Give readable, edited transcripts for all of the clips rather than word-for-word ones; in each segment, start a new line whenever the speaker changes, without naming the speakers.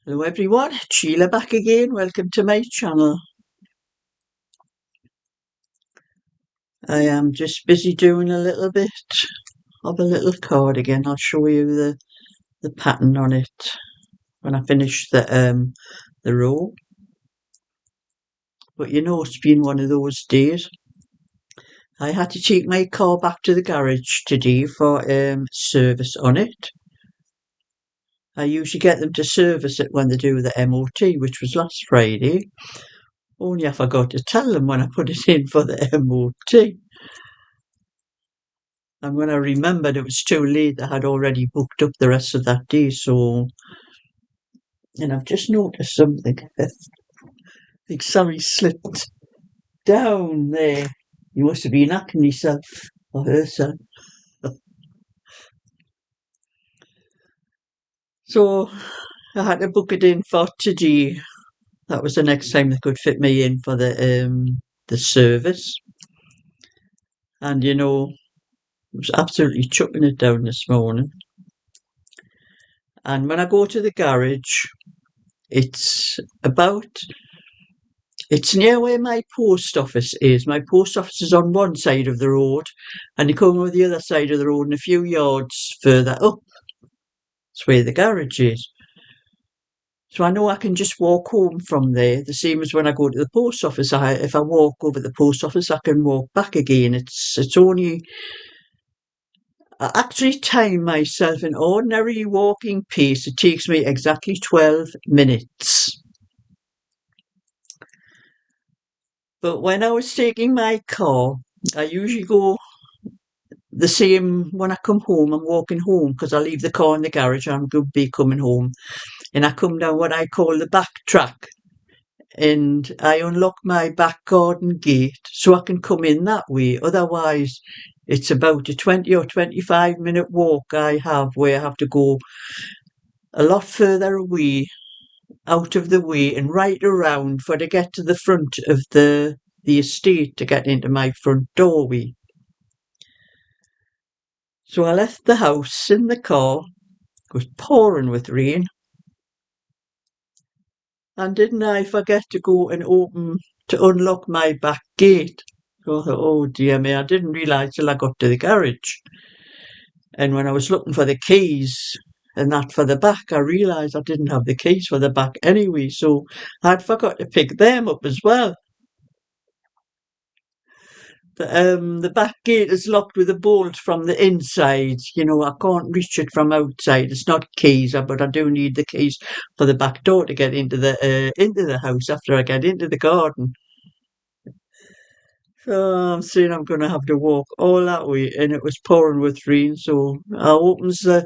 Hello everyone, Sheila back again. Welcome to my channel. I am just busy doing a little bit of a little cardigan. I'll show you the pattern on it when I finish the row. But you know, it's been one of those days. I had to take my car back to the garage today for service on it. I usually get them to service it when they do the MOT, which was last Friday. Only I forgot to tell them when I put it in for the MOT. And when I remembered it was too late, I had already booked up the rest of that day. So, and I've just noticed something. I think somebody slipped down there. You must have been acting yourself or herself. So I had to book it in for today. That was the next time they could fit me in for the service. And you know, I was absolutely chucking it down this morning. And when I go to the garage, it's it's near where my post office is. My post office is on one side of the road, and you come over the other side of the road and a few yards further up. It's where the garage is. So I know I can just walk home from there, the same as when I go to the post office. If I walk over the post office, I can walk back again. It's only I actually time myself in ordinary walking pace. It takes me exactly 12 minutes. But when I was taking my car, I usually go the same when I come home. I'm walking home because I leave the car in the garage. I'm going to be coming home. And I come down what I call the back track. And I unlock my back garden gate so I can come in that way. Otherwise, it's about a 20 or 25-minute walk I have where I have to go a lot further away, out of the way and right around for to get to the front of the estate to get into my front doorway. So I left the house in the car. It was pouring with rain. And didn't I forget to go and unlock my back gate? So I thought, oh dear me, I didn't realise till I got to the garage. And when I was looking for the keys and that for the back, I realised I didn't have the keys for the back anyway. So I'd forgot to pick them up as well. The back gate is locked with a bolt from the inside. You know, I can't reach it from outside. It's not keys, but I do need the keys for the back door to get into the house after I get into the garden. So I'm saying I'm going to have to walk all that way, and it was pouring with rain. So I opens the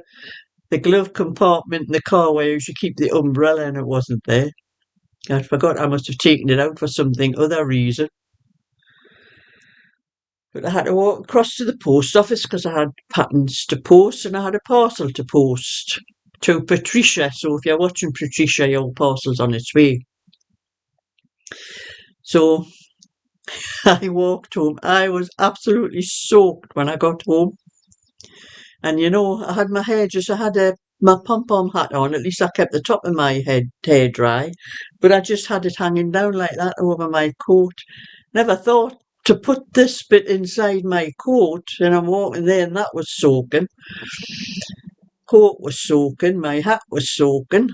glove compartment in the car where you should keep the umbrella, and it wasn't there. I forgot I must have taken it out for something other reason. But I had to walk across to the post office because I had patterns to post and I had a parcel to post to Patricia. So if you're watching Patricia, your parcel's on its way. So I walked home. I was absolutely soaked when I got home. And you know, I had my hair I had my pom-pom hat on. At least I kept the top of my hair dry. But I just had it hanging down like that over my coat. Never thought to put this bit inside my coat, and I'm walking there and that was soaking. Coat was soaking, my hat was soaking.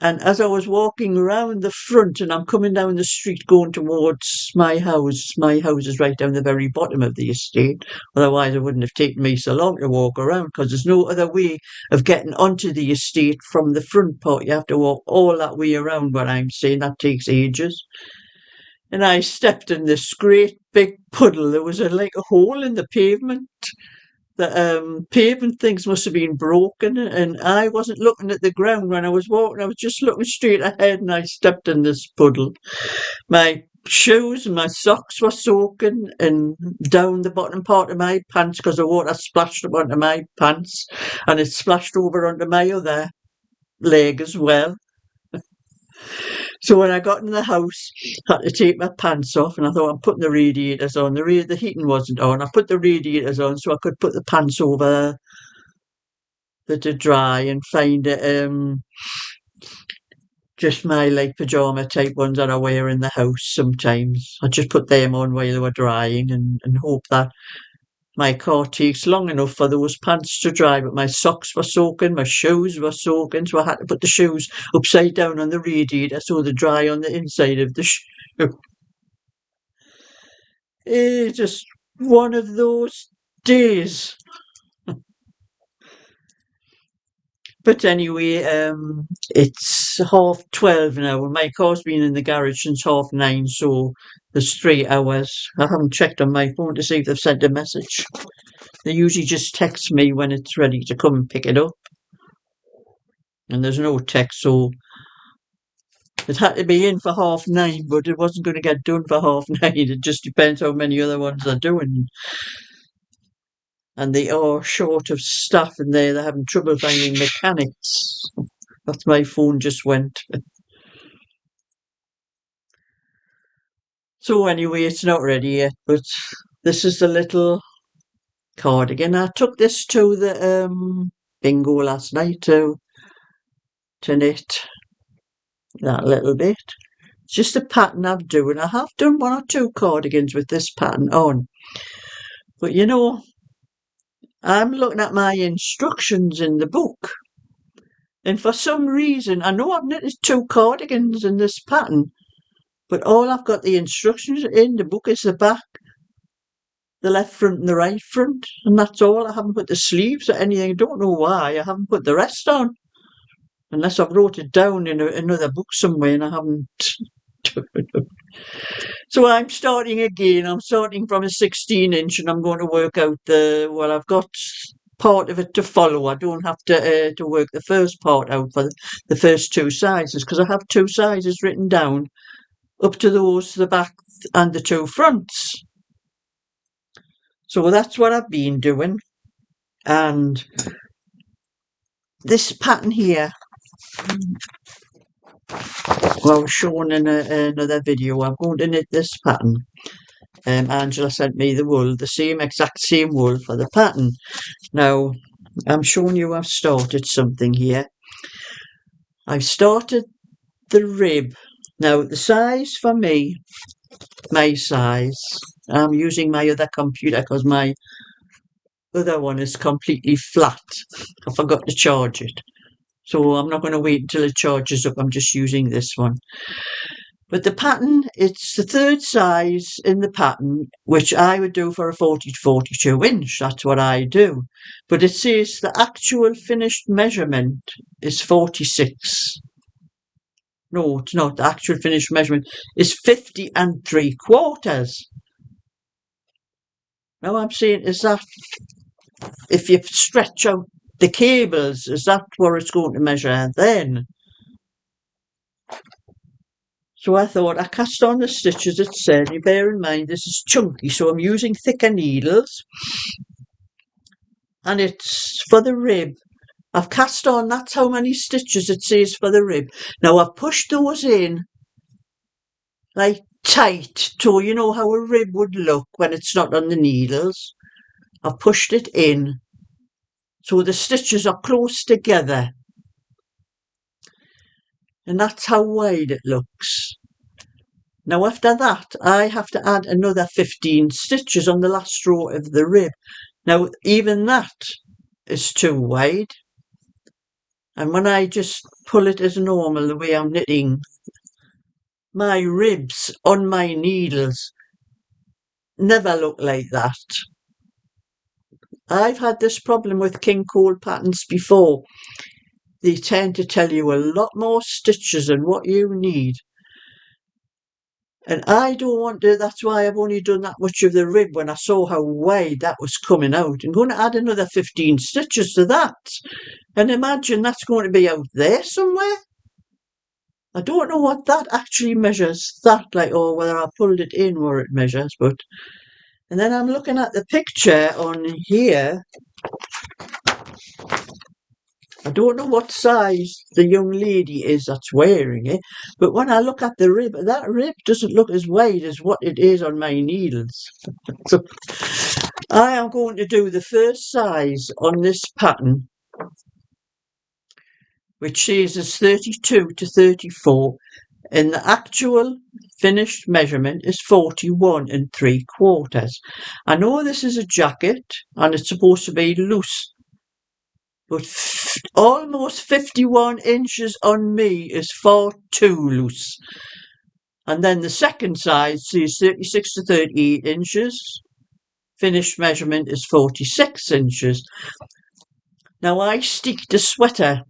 And as I was walking around the front and I'm coming down the street going towards my house is right down the very bottom of the estate. Otherwise, it wouldn't have taken me so long to walk around because there's no other way of getting onto the estate from the front part. You have to walk all that way around what I'm saying. That takes ages. And I stepped in this great big puddle. There was like a hole in the pavement. The pavement things must have been broken, and I wasn't looking at the ground when I was walking. I was just looking straight ahead, and I stepped in this puddle. My shoes and my socks were soaking, and down the bottom part of my pants because the water splashed up onto my pants, and it splashed over onto my other leg as well. So when I got in the house, I had to take my pants off, and I thought I'm putting the radiators on. The heating wasn't on. I put the radiators on so I could put the pants over to dry and find it just my like pyjama type ones that I wear in the house sometimes. I just put them on while they were drying and hope that my car takes long enough for those pants to dry, but my socks were soaking, my shoes were soaking, so I had to put the shoes upside down on the radiator so they dry on the inside of the shoe. It's just one of those days. But anyway, it's 12:30 now, and my car's been in the garage since 9:30, so there's 3 hours. I haven't checked on my phone to see if they've sent a message. They usually just text me when it's ready to come and pick it up. And there's no text, so it had to be in for 9:30, but it wasn't going to get done for 9:30. It just depends how many other ones they're doing. And they are short of staff in there. They're having trouble finding mechanics. That's my phone just went. So anyway, it's not ready yet, but this is the little cardigan. I took this to the bingo last night to knit that little bit. It's just a pattern I've done. I have done 1 or 2 cardigans with this pattern on. But you know, I'm looking at my instructions in the book. And for some reason, I know I've knitted 2 cardigans in this pattern, but all I've got the instructions in the book is the back, the left front and the right front, and that's all. I haven't put the sleeves or anything. I don't know why I haven't put the rest on, unless I've wrote it down in another book somewhere and I haven't. So I'm starting again. I'm starting from a 16-inch and I'm going to work out I've got part of it to follow. I don't have to work the first part out for the first 2 sizes, because I have 2 sizes written down up to the back and the 2 fronts. So that's what I've been doing. And this pattern here, well, I was shown in another video. I'm going to knit this pattern. Angela sent me the wool, the exact same wool for the pattern. Now, I'm showing you I've started something here. I've started the rib. Now, the size for me, my size, I'm using my other computer because my other one is completely flat. I forgot to charge it. So I'm not going to wait until it charges up. I'm just using this one. But the pattern, it's the 3rd size in the pattern, which I would do for a 40 to 42 inch. That's what I do. But it says the actual finished measurement is 46. No, it's not. The actual finished measurement is 50 3/4. Now I'm saying, is that, if you stretch out the cables, is that where it's going to measure then? So I thought, I cast on the stitches, it said. You bear in mind this is chunky, so I'm using thicker needles. And it's for the rib. I've cast on, that's how many stitches it says for the rib. Now I've pushed those in like tight, so you know how a rib would look when it's not on the needles. I've pushed it in so the stitches are close together. And that's how wide it looks. Now after that, I have to add another 15 stitches on the last row of the rib. Now even that is too wide. And when I just pull it as normal, the way I'm knitting, my ribs on my needles never look like that. I've had this problem with King Cole patterns before. They tend to tell you a lot more stitches than what you need. And I don't want to, that's why I've only done that much of the rib when I saw how wide that was coming out. I'm going to add another 15 stitches to that. And imagine that's going to be out there somewhere. I don't know what that actually measures, that, like, or whether I pulled it in where it measures, but. And then I'm looking at the picture on here. I don't know what size the young lady is that's wearing it, but when I look at the rib, that rib doesn't look as wide as what it is on my needles. So I am going to do the first size on this pattern which says it's 32 to 34, and the actual finished measurement is 41 3/4. I know this is a jacket and it's supposed to be loose, but almost 51 inches on me is far too loose. And then the second size says 36 to 38 inches. Finished measurement is 46 inches. Now I sticked a sweater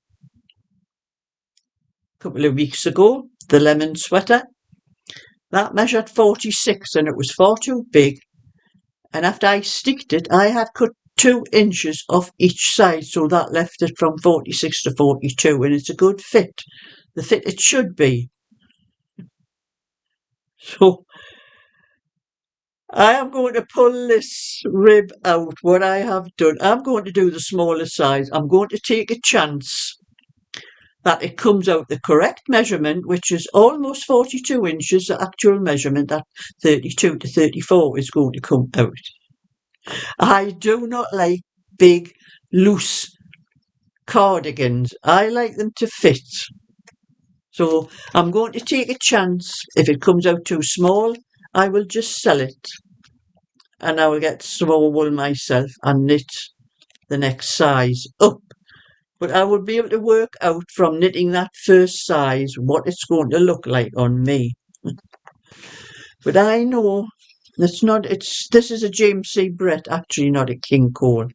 a couple of weeks ago, the lemon sweater. That measured 46 and it was far too big. And after I sticked it, I had cut 2 inches off each side, so that left it from 46 to 42, and it's a good fit. The fit it should be. So I am going to pull this rib out, what I have done. I'm going to do the smaller size. I'm going to take a chance that it comes out the correct measurement, which is almost 42 inches. The actual measurement, that 32 to 34, is going to come out. I do not like big, loose cardigans. I like them to fit. So I'm going to take a chance. If it comes out too small, I will just sell it. And I will get some more wool myself and knit the next size up. But I will be able to work out from knitting that first size what it's going to look like on me. But I know this is a James C. Brett, actually not a King Cole.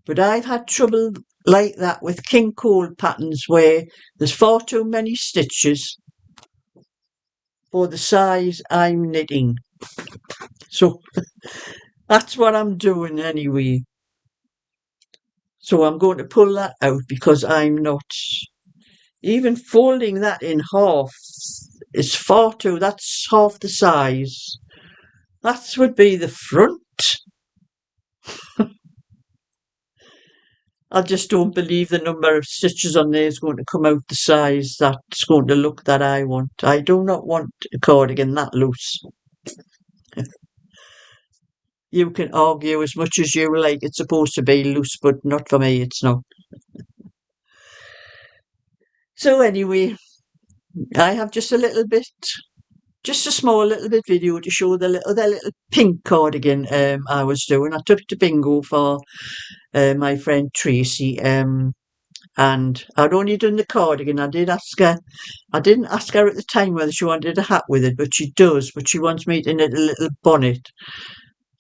But I've had trouble like that with King Cole patterns where there's far too many stitches for the size I'm knitting. So that's what I'm doing anyway. So I'm going to pull that out because I'm not even folding that in half. It's far too, that's half the size. That would be the front. I just don't believe the number of stitches on there is going to come out the size that's going to look that I want. I do not want a cardigan that loose. You can argue as much as you like, it's supposed to be loose, but not for me, it's not. So anyway, I have just a small little bit video to show the little pink cardigan I was doing. I took it to bingo for my friend Tracy, and I'd only done the cardigan. I didn't ask her at the time whether she wanted a hat with it, but she does. But she wants me to knit a little bonnet.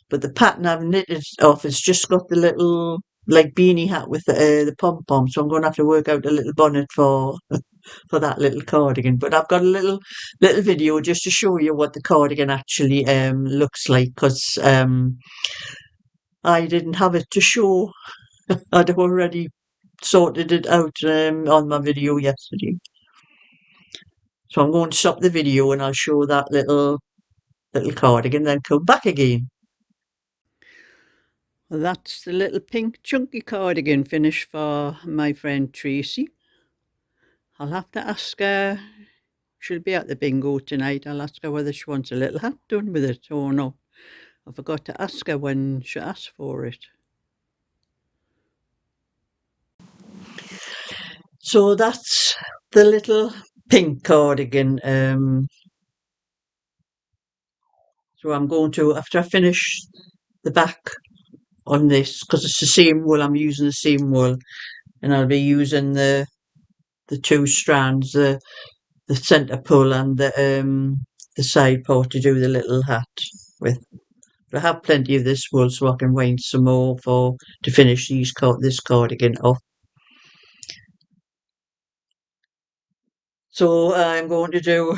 But the pattern I've knitted off has just got the little like beanie hat with the pom pom. So I'm going to have to work out a little bonnet for that little cardigan. But I've got a little video just to show you what the cardigan actually looks like, because I didn't have it to show. I'd already sorted it out on my video yesterday. So I'm going to stop the video and I'll show that little cardigan, then come back again. Well, that's the little pink chunky cardigan finished for my friend Tracy. I'll have to ask her. She'll be at the bingo tonight. I'll ask her whether she wants a little hat done with it or not. I forgot to ask her when she asked for it. So that's the little pink cardigan. So I'm going to, after I finish the back on this, because it's the same wool, I'm using the same wool, and I'll be using the two strands, the centre pull and the side part to do the little hat with. But I have plenty of this wool, so I can wind some more to finish this cardigan off. So I'm going to do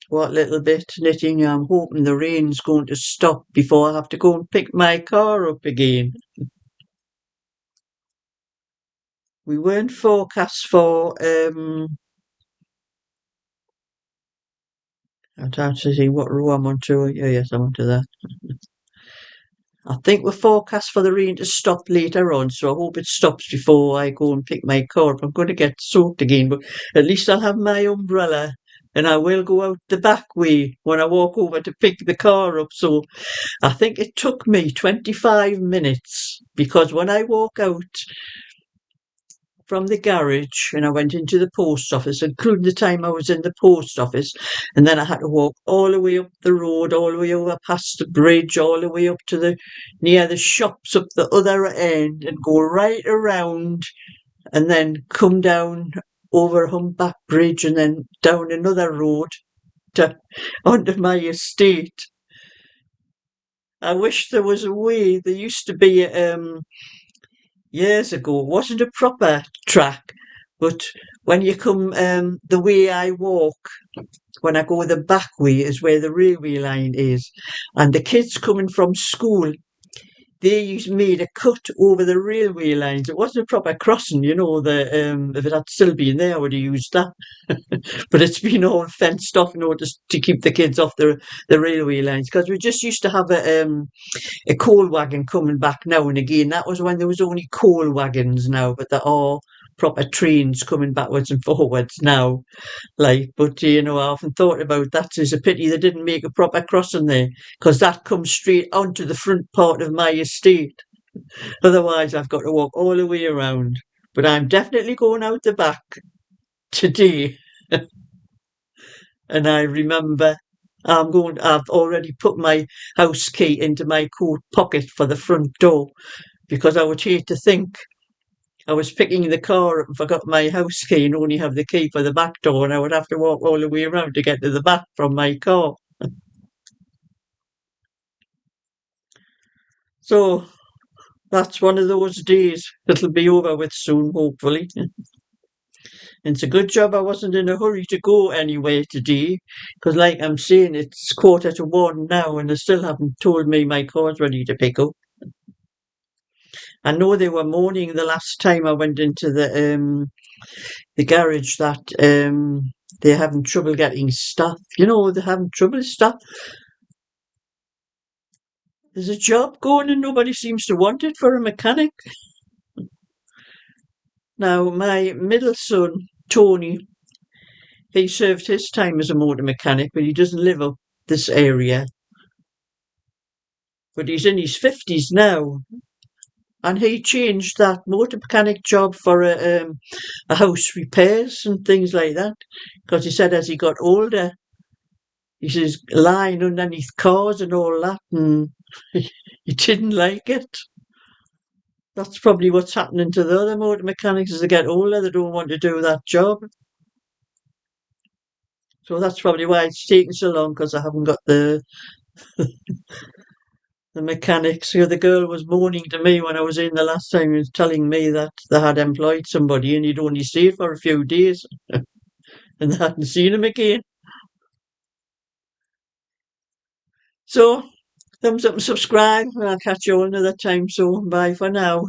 what little bit knitting. I'm hoping the rain's going to stop before I have to go and pick my car up again. We weren't forecast for I'm trying to see what row I'm on to. Yes, I'm onto that. I think we're forecast for the rain to stop later on, so I hope it stops before I go and pick my car up. I'm going to get soaked again, but at least I'll have my umbrella, and I will go out the back way when I walk over to pick the car up. So I think it took me 25 minutes, because when I walk out from the garage and I went into the post office, including the time I was in the post office, and then I had to walk all the way up the road, all the way over past the bridge, all the way up to the near the shops up the other end, and go right around, and then come down over Humpback Bridge, and then down another road to onto my estate. I wish there was a way. There used to be years ago. It wasn't a proper track, but when you come the way I walk, when I go the back way is where the railway line is, and the kids coming from school, they made a cut over the railway lines. It wasn't a proper crossing, the if it had still been there, I would have used that. But it's been all fenced off in order to keep the kids off the railway lines, because we just used to have a coal wagon coming back now and again. That was when there was only coal wagons now, but there are proper trains coming backwards and forwards now. But I often thought about that. It's a pity they didn't make a proper crossing there, because that comes straight onto the front part of my estate. Otherwise, I've got to walk all the way around. But I'm definitely going out the back today. And I remember I've already put my house key into my coat pocket for the front door, because I would hate to think I was picking the car up and forgot my house key and only have the key for the back door, and I would have to walk all the way around to get to the back from my car. So that's one of those days that'll be over with soon, hopefully. It's a good job I wasn't in a hurry to go anywhere today, because, like I'm saying, it's 1:45 now, and they still haven't told me my car's ready to pick up. I know they were moaning the last time I went into the garage that they're having trouble getting staff. They're having trouble with staff. There's a job going and nobody seems to want it for a mechanic. Now, my middle son, Tony, he served his time as a motor mechanic, but he doesn't live up this area. But he's in his 50s now. And he changed that motor mechanic job for a house repairs and things like that. Because he said as he got older, he says lying underneath cars and all that, and he didn't like it. That's probably what's happening to the other motor mechanics as they get older. They don't want to do that job. So that's probably why it's taking so long, because I haven't got the mechanics. The girl was moaning to me when I was in the last time, was telling me that they had employed somebody and he'd only stayed for a few days and they hadn't seen him again. So thumbs up and subscribe, and I'll catch you all another time. So bye for now.